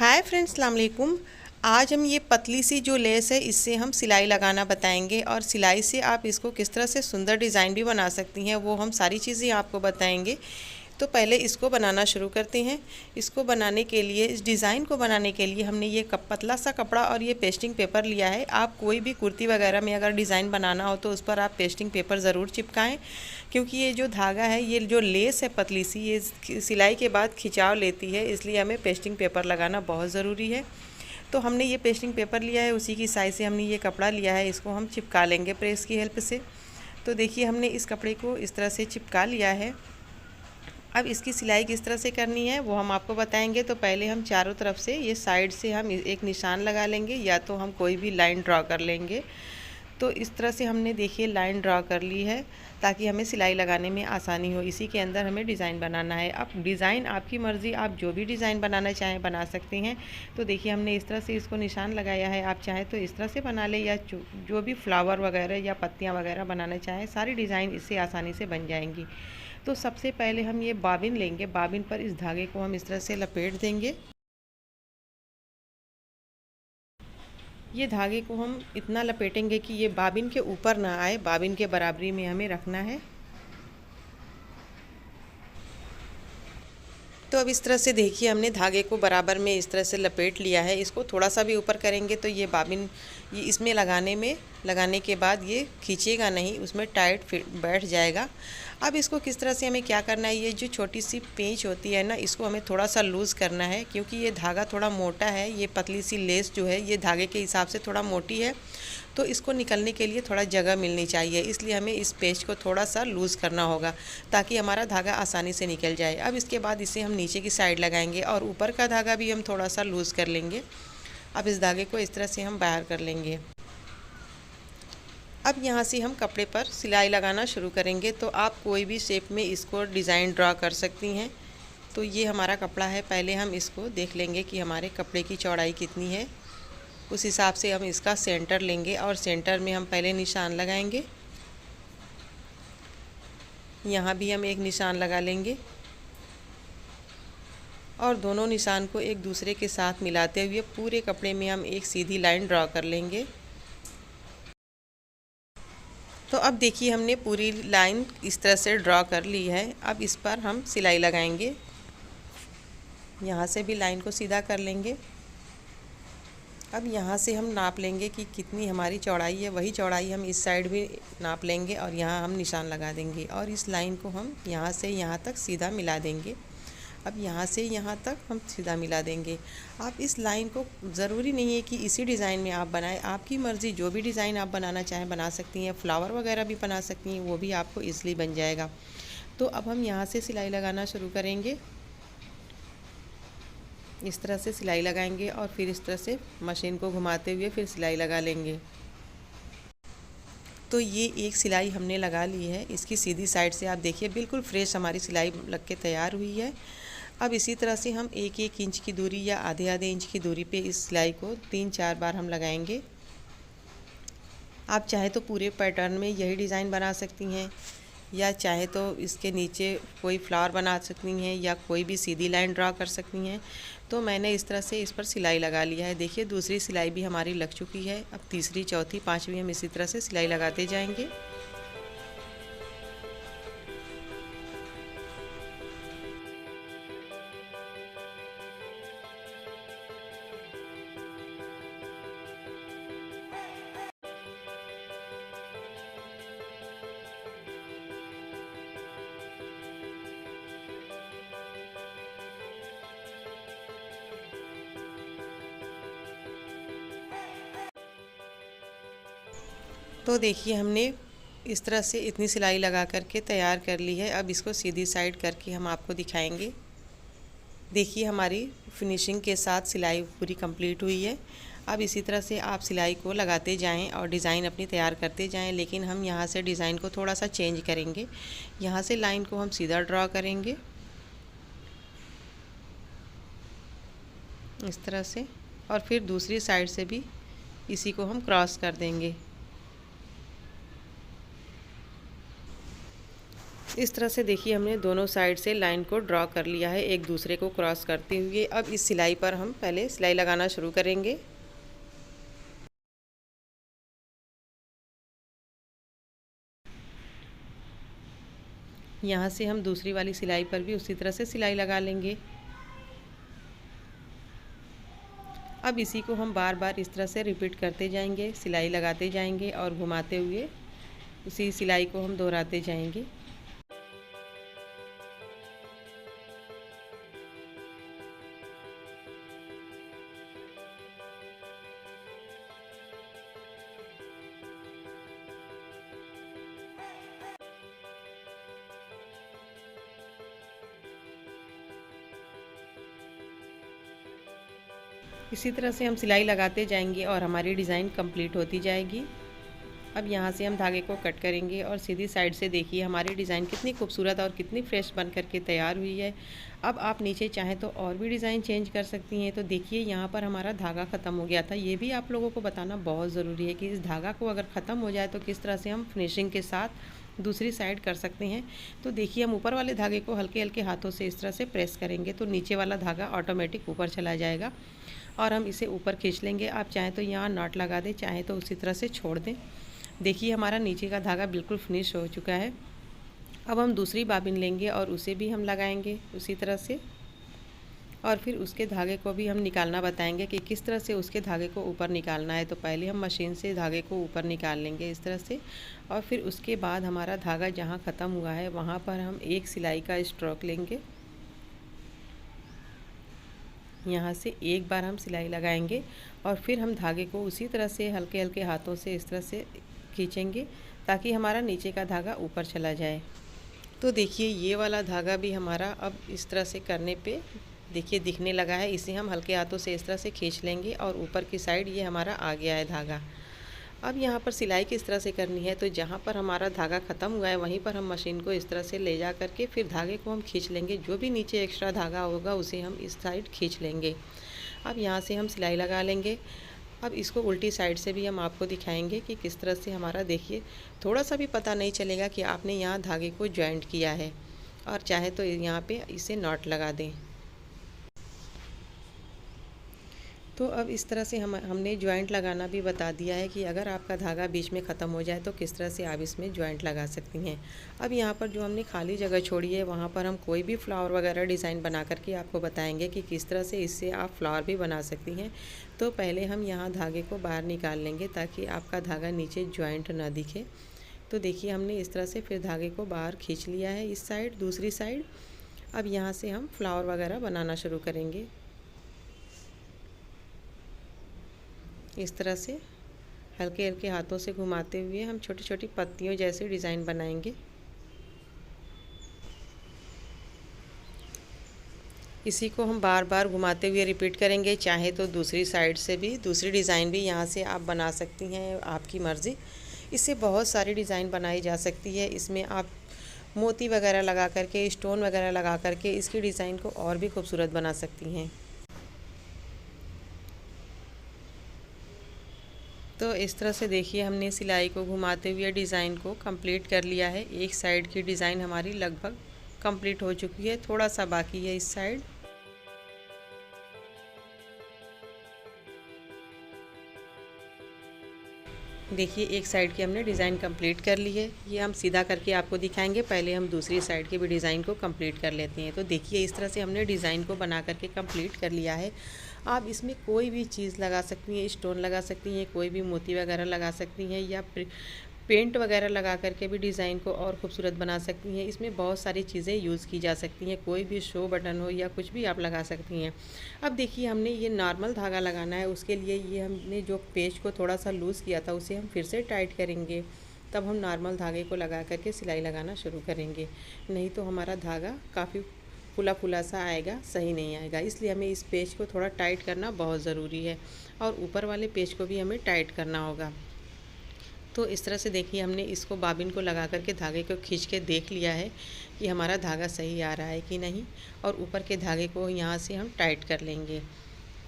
Hi friends, अस्सलाम वालेकुम। आज हम ये पतली सी जो लेस है इससे हम सिलाई लगाना बताएंगे और सिलाई से आप इसको किस तरह से सुंदर डिज़ाइन भी बना सकती हैं वो हम सारी चीज़ें आपको बताएंगे। तो पहले इसको बनाना शुरू करते हैं। इसको बनाने के लिए, इस डिज़ाइन को बनाने के लिए हमने ये पतला सा कपड़ा और ये पेस्टिंग पेपर लिया है। आप कोई भी कुर्ती वगैरह में अगर डिज़ाइन बनाना हो तो उस पर आप पेस्टिंग पेपर ज़रूर चिपकाएं, क्योंकि ये जो धागा है, ये जो लेस है पतली सी, ये सिलाई के बाद खिंचाव लेती है, इसलिए हमें पेस्टिंग पेपर लगाना बहुत ज़रूरी है। तो हमने ये पेस्टिंग पेपर लिया है, उसी की साइज़ से हमने ये कपड़ा लिया है, इसको हम चिपका लेंगे प्रेस की हेल्प से। तो देखिए, हमने इस कपड़े को इस तरह से चिपका लिया है। अब इसकी सिलाई किस तरह से करनी है वो हम आपको बताएंगे। तो पहले हम चारों तरफ से, ये साइड से हम एक निशान लगा लेंगे, या तो हम कोई भी लाइन ड्रॉ कर लेंगे। तो इस तरह से हमने, देखिए, लाइन ड्रॉ कर ली है ताकि हमें सिलाई लगाने में आसानी हो। इसी के अंदर हमें डिज़ाइन बनाना है। अब डिज़ाइन आपकी मर्ज़ी, आप जो भी डिज़ाइन बनाना चाहें बना सकती हैं। तो देखिए, हमने इस तरह से इसको निशान लगाया है। आप चाहें तो इस तरह से बना लें, या जो भी फ्लावर वगैरह या पत्तियाँ वगैरह बनाना चाहें, सारी डिज़ाइन इससे आसानी से बन जाएंगी। तो सबसे पहले हम ये बाबिन लेंगे। बाबिन पर इस धागे को हम इस तरह से लपेट देंगे। ये धागे को हम इतना लपेटेंगे कि ये बाबिन के ऊपर ना आए, बाबिन के बराबरी में हमें रखना है। तो अब इस तरह से देखिए, हमने धागे को बराबर में इस तरह से लपेट लिया है। इसको थोड़ा सा भी ऊपर करेंगे तो ये बाबिन, ये इसमें लगाने के बाद ये खींचेगा नहीं, उसमें टाइट फिट बैठ जाएगा। अब इसको किस तरह से, हमें क्या करना है, ये जो छोटी सी पेंच होती है ना, इसको हमें थोड़ा सा लूज़ करना है, क्योंकि ये धागा थोड़ा मोटा है। ये पतली सी लेस जो है, ये धागे के हिसाब से थोड़ा मोटी है, तो इसको निकलने के लिए थोड़ा जगह मिलनी चाहिए। इसलिए हमें इस पेच को थोड़ा सा लूज़ करना होगा ताकि हमारा धागा आसानी से निकल जाए। अब इसके बाद इसे हम नीचे की साइड लगाएंगे और ऊपर का धागा भी हम थोड़ा सा लूज़ कर लेंगे। अब इस धागे को इस तरह से हम बाहर कर लेंगे। अब यहाँ से हम कपड़े पर सिलाई लगाना शुरू करेंगे। तो आप कोई भी शेप में इसको डिज़ाइन ड्रा कर सकती हैं। तो ये हमारा कपड़ा है, पहले हम इसको देख लेंगे कि हमारे कपड़े की चौड़ाई कितनी है। उस हिसाब से हम इसका सेंटर लेंगे और सेंटर में हम पहले निशान लगाएंगे। यहाँ भी हम एक निशान लगा लेंगे और दोनों निशान को एक दूसरे के साथ मिलाते हुए पूरे कपड़े में हम एक सीधी लाइन ड्रॉ कर लेंगे। तो अब देखिए, हमने पूरी लाइन इस तरह से ड्रॉ कर ली है। अब इस पर हम सिलाई लगाएंगे। यहाँ से भी लाइन को सीधा कर लेंगे। अब यहाँ से हम नाप लेंगे कि कितनी हमारी चौड़ाई है, वही चौड़ाई हम इस साइड भी नाप लेंगे और यहाँ हम निशान लगा देंगे और इस लाइन को हम यहाँ से यहाँ तक सीधा मिला देंगे। अब यहाँ से यहाँ तक हम सीधा मिला देंगे। आप इस लाइन को, ज़रूरी नहीं है कि इसी डिज़ाइन में आप बनाएं, आपकी मर्ज़ी, जो भी डिज़ाइन आप बनाना चाहें बना सकती हैं। फ्लावर वगैरह भी बना सकती हैं, वो भी आपको ईज़िली बन जाएगा। तो अब हम यहाँ से सिलाई लगाना शुरू करेंगे। इस तरह से सिलाई लगाएंगे और फिर इस तरह से मशीन को घुमाते हुए फिर सिलाई लगा लेंगे। तो ये एक सिलाई हमने लगा ली है। इसकी सीधी साइड से आप देखिए, बिल्कुल फ्रेश हमारी सिलाई लग के तैयार हुई है। अब इसी तरह से हम 1-1 इंच की दूरी या आधे इंच की दूरी पे इस सिलाई को 3-4 बार हम लगाएंगे। आप चाहे तो पूरे पैटर्न में यही डिज़ाइन बना सकती हैं, या चाहे तो इसके नीचे कोई फ्लावर बना सकती हैं, या कोई भी सीधी लाइन ड्रा कर सकती हैं। तो मैंने इस तरह से इस पर सिलाई लगा लिया है। देखिए, दूसरी सिलाई भी हमारी लग चुकी है। अब तीसरी, चौथी, पांचवी हम इसी तरह से सिलाई लगाते जाएंगे। तो देखिए, हमने इस तरह से इतनी सिलाई लगा करके तैयार कर ली है। अब इसको सीधी साइड करके हम आपको दिखाएंगे। देखिए, हमारी फिनिशिंग के साथ सिलाई पूरी कंप्लीट हुई है। अब इसी तरह से आप सिलाई को लगाते जाएं और डिज़ाइन अपनी तैयार करते जाएं, लेकिन हम यहाँ से डिज़ाइन को थोड़ा सा चेंज करेंगे। यहाँ से लाइन को हम सीधा ड्रॉ करेंगे इस तरह से, और फिर दूसरी साइड से भी इसी को हम क्रॉस कर देंगे। इस तरह से देखिए हमने दोनों साइड से लाइन को ड्रॉ कर लिया है एक दूसरे को क्रॉस करते हुए। अब इस सिलाई पर हम पहले सिलाई लगाना शुरू करेंगे। यहाँ से हम दूसरी वाली सिलाई पर भी उसी तरह से सिलाई लगा लेंगे। अब इसी को हम बार बार इस तरह से रिपीट करते जाएंगे, सिलाई लगाते जाएंगे और घुमाते हुए उसी सिलाई को हम दोहराते जाएंगे। इसी तरह से हम सिलाई लगाते जाएंगे और हमारी डिज़ाइन कंप्लीट होती जाएगी। अब यहाँ से हम धागे को कट करेंगे और सीधी साइड से देखिए हमारी डिज़ाइन कितनी खूबसूरत और कितनी फ्रेश बन करके तैयार हुई है। अब आप नीचे चाहें तो और भी डिज़ाइन चेंज कर सकती हैं। तो देखिए यहाँ पर हमारा धागा ख़त्म हो गया था। ये भी आप लोगों को बताना बहुत ज़रूरी है कि इस धागा को अगर ख़त्म हो जाए तो किस तरह से हम फिनिशिंग के साथ दूसरी साइड कर सकते हैं। तो देखिए हम ऊपर वाले धागे को हल्के हल्के हाथों से इस तरह से प्रेस करेंगे तो नीचे वाला धागा ऑटोमेटिक ऊपर चला जाएगा और हम इसे ऊपर खींच लेंगे। आप चाहें तो यहाँ नॉट लगा दें, चाहें तो उसी तरह से छोड़ दें। देखिए हमारा नीचे का धागा बिल्कुल फिनिश हो चुका है। अब हम दूसरी बाबिन लेंगे और उसे भी हम लगाएंगे उसी तरह से और फिर उसके धागे को भी हम निकालना बताएंगे कि किस तरह से उसके धागे को ऊपर निकालना है। तो पहले हम मशीन से धागे को ऊपर निकाल लेंगे इस तरह से और फिर उसके बाद हमारा धागा जहाँ ख़त्म हुआ है वहाँ पर हम एक सिलाई का स्ट्रोक लेंगे। यहाँ से एक बार हम सिलाई लगाएंगे और फिर हम धागे को उसी तरह से हल्के हल्के हाथों से इस तरह से खींचेंगे ताकि हमारा नीचे का धागा ऊपर चला जाए। तो देखिए ये वाला धागा भी हमारा अब इस तरह से करने पे देखिए दिखने लगा है। इसे हम हल्के हाथों से इस तरह से खींच लेंगे और ऊपर की साइड ये हमारा आ गया है धागा। अब यहाँ पर सिलाई किस तरह से करनी है, तो जहाँ पर हमारा धागा ख़त्म हुआ है वहीं पर हम मशीन को इस तरह से ले जा करके फिर धागे को हम खींच लेंगे। जो भी नीचे एक्स्ट्रा धागा होगा उसे हम इस साइड खींच लेंगे। अब यहाँ से हम सिलाई लगा लेंगे। अब इसको उल्टी साइड से भी हम आपको दिखाएंगे कि किस तरह से हमारा देखिए थोड़ा सा भी पता नहीं चलेगा कि आपने यहाँ धागे को जॉइंट किया है। और चाहे तो यहाँ पे इसे नॉट लगा दें। तो अब इस तरह से हमने जॉइंट लगाना भी बता दिया है कि अगर आपका धागा बीच में ख़त्म हो जाए तो किस तरह से आप इसमें जॉइंट लगा सकती हैं। अब यहाँ पर जो हमने खाली जगह छोड़ी है वहाँ पर हम कोई भी फ्लावर वगैरह डिज़ाइन बना करके आपको बताएंगे कि किस तरह से इससे आप फ्लावर भी बना सकती हैं। तो पहले हम यहाँ धागे को बाहर निकाल लेंगे ताकि आपका धागा नीचे जॉइंट ना दिखे। तो देखिए हमने इस तरह से फिर धागे को बाहर खींच लिया है इस साइड दूसरी साइड। अब यहाँ से हम फ्लावर वगैरह बनाना शुरू करेंगे। इस तरह से हल्के हल्के हाथों से घुमाते हुए हम छोटी छोटी पत्तियों जैसे डिज़ाइन बनाएंगे। इसी को हम बार बार घुमाते हुए रिपीट करेंगे। चाहे तो दूसरी साइड से भी दूसरी डिज़ाइन भी यहाँ से आप बना सकती हैं, आपकी मर्ज़ी। इससे बहुत सारी डिज़ाइन बनाई जा सकती है। इसमें आप मोती वगैरह लगा करके, स्टोन वगैरह लगा करके इसकी डिज़ाइन को और भी खूबसूरत बना सकती हैं। तो इस तरह से देखिए हमने सिलाई को घुमाते हुए डिज़ाइन को कंप्लीट कर लिया है। एक साइड की डिज़ाइन हमारी लगभग कंप्लीट हो चुकी है, थोड़ा सा बाकी है इस साइड। देखिए एक साइड की हमने डिज़ाइन कंप्लीट कर ली है। ये हम सीधा करके आपको दिखाएंगे। पहले हम दूसरी साइड के भी डिज़ाइन को कंप्लीट कर लेते हैं। तो देखिए इस तरह से हमने डिज़ाइन को बना करके कंप्लीट कर लिया है। आप इसमें कोई भी चीज़ लगा सकती हैं, स्टोन लगा सकती हैं, कोई भी मोती वगैरह लगा सकती हैं या पेंट वगैरह लगा करके भी डिज़ाइन को और ख़ूबसूरत बना सकती हैं। इसमें बहुत सारी चीज़ें यूज़ की जा सकती हैं, कोई भी शो बटन हो या कुछ भी आप लगा सकती हैं। अब देखिए हमने ये नॉर्मल धागा लगाना है, उसके लिए ये हमने जो पेज को थोड़ा सा लूज़ किया था उसे हम फिर से टाइट करेंगे। तब हम नॉर्मल धागे को लगा करके सिलाई लगाना शुरू करेंगे, नहीं तो हमारा धागा काफ़ी फुला फुला सा आएगा, सही नहीं आएगा। इसलिए हमें इस पेज को थोड़ा टाइट करना बहुत ज़रूरी है और ऊपर वाले पेज को भी हमें टाइट करना होगा। तो इस तरह से देखिए हमने इसको बाबिन को लगा करके धागे को खींच के देख लिया है कि हमारा धागा सही आ रहा है कि नहीं, और ऊपर के धागे को यहाँ से हम टाइट कर लेंगे।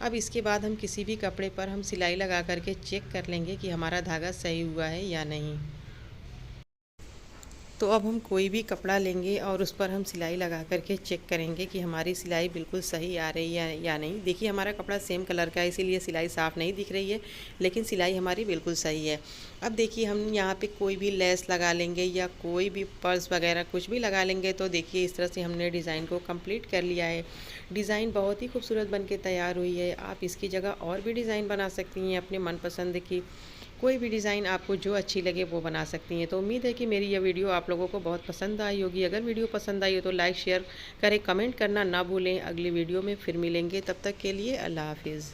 अब इसके बाद हम किसी भी कपड़े पर हम सिलाई लगा करके चेक कर लेंगे कि हमारा धागा सही हुआ है या नहीं। तो अब हम कोई भी कपड़ा लेंगे और उस पर हम सिलाई लगा करके चेक करेंगे कि हमारी सिलाई बिल्कुल सही आ रही है या नहीं। देखिए हमारा कपड़ा सेम कलर का है, इसीलिए सिलाई साफ़ नहीं दिख रही है, लेकिन सिलाई हमारी बिल्कुल सही है। अब देखिए हम यहाँ पे कोई भी लेस लगा लेंगे या कोई भी पर्स वगैरह कुछ भी लगा लेंगे, तो देखिए इस तरह से हमने डिज़ाइन को कंप्लीट कर लिया है। डिज़ाइन बहुत ही खूबसूरत बन के तैयार हुई है। आप इसकी जगह और भी डिज़ाइन बना सकती हैं अपने मनपसंद की। कोई भी डिज़ाइन आपको जो अच्छी लगे वो बना सकती हैं। तो उम्मीद है कि मेरी यह वीडियो आप लोगों को बहुत पसंद आई होगी। अगर वीडियो पसंद आई हो तो लाइक शेयर करें, कमेंट करना ना भूलें। अगली वीडियो में फिर मिलेंगे, तब तक के लिए अल्लाह हाफिज़।